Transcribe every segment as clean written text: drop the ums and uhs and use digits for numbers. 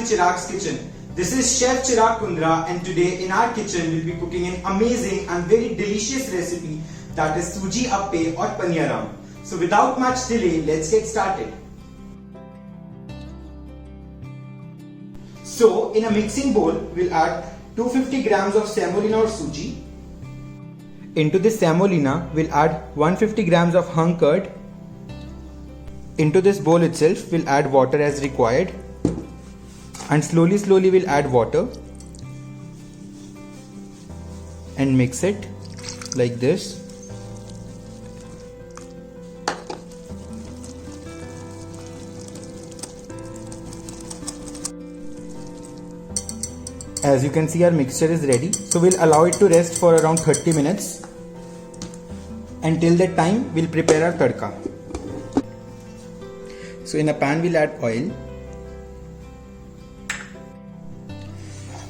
to Chirag's Kitchen. This is Chef Chirag Kundra, and today in our kitchen we'll be cooking an amazing and very delicious recipe, that is Suji Appe or Paniyaram. So without much delay, let's get started. So in a mixing bowl, we'll add 250 grams of semolina or suji. Into this semolina, we'll add 150 grams of hung curd. Into this bowl itself, we'll add water as required. And slowly we'll add water. And mix it like this. As you can see, our mixture is ready. So we'll allow it to rest for around 30 minutes. Until that time, we'll prepare our tadka. So in a pan, we'll add oil.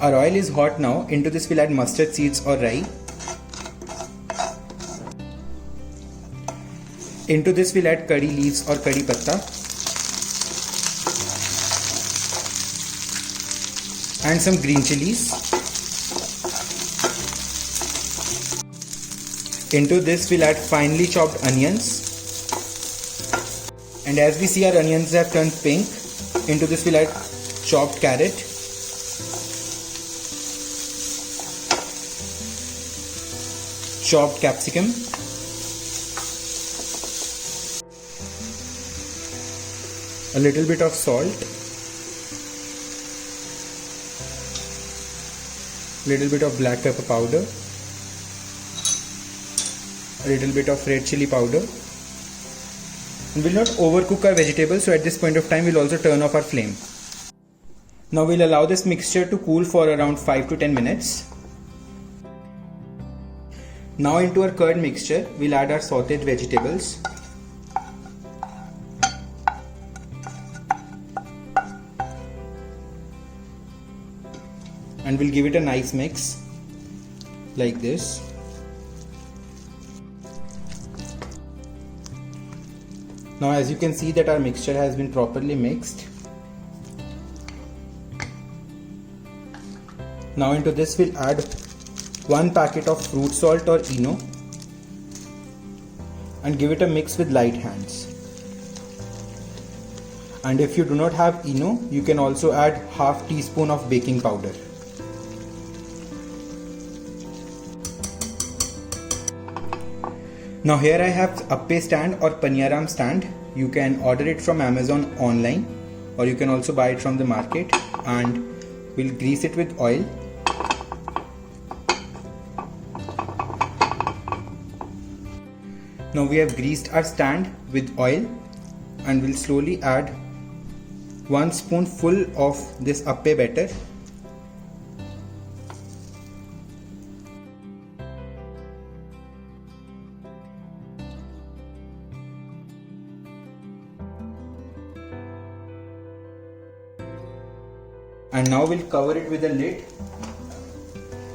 Our oil is hot now. Into this, we'll add mustard seeds or rai. Into this, we'll add curry leaves or curry patta. And some green chilies. Into this we'll add finely chopped onions. And as we see, our onions have turned pink. Into this we'll add chopped carrot. Chopped capsicum. A little bit of salt. Little bit of black pepper powder, a little bit of red chili powder. And we'll not overcook our vegetables, so at this point of time we'll also turn off our flame. Now we'll allow this mixture to cool for around 5 to 10 minutes. Now into our curd mixture, we'll add our sautéed vegetables. And we'll give it a nice mix like this. Now as you can see that our mixture has been properly mixed. Now into this we'll add 1 packet of fruit salt or ENO and give it a mix with light hands. And if you do not have ENO, you can also add half teaspoon of baking powder. Now here I have Appe stand or Paniyaram stand. You can order it from Amazon online, or you can also buy it from the market. And we'll grease it with oil. Now we have greased our stand with oil, and we'll slowly add 1 spoonful of this Appe batter. And now we'll cover it with a lid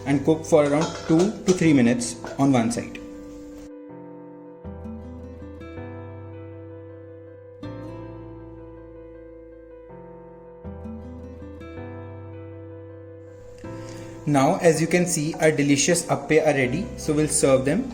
and cook for around 2 to 3 minutes on one side. Now as you can see, our delicious Appe are ready, so we'll serve them.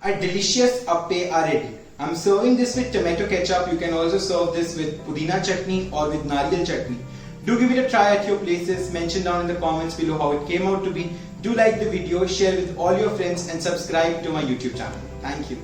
Our delicious Appe are ready. I'm serving this with tomato ketchup. You can also serve this with pudina chutney or with nariyal chutney. Do give it a try at your places. Mention down in the comments below how it came out to be. Do like the video, share with all your friends and subscribe to my YouTube channel. Thank you.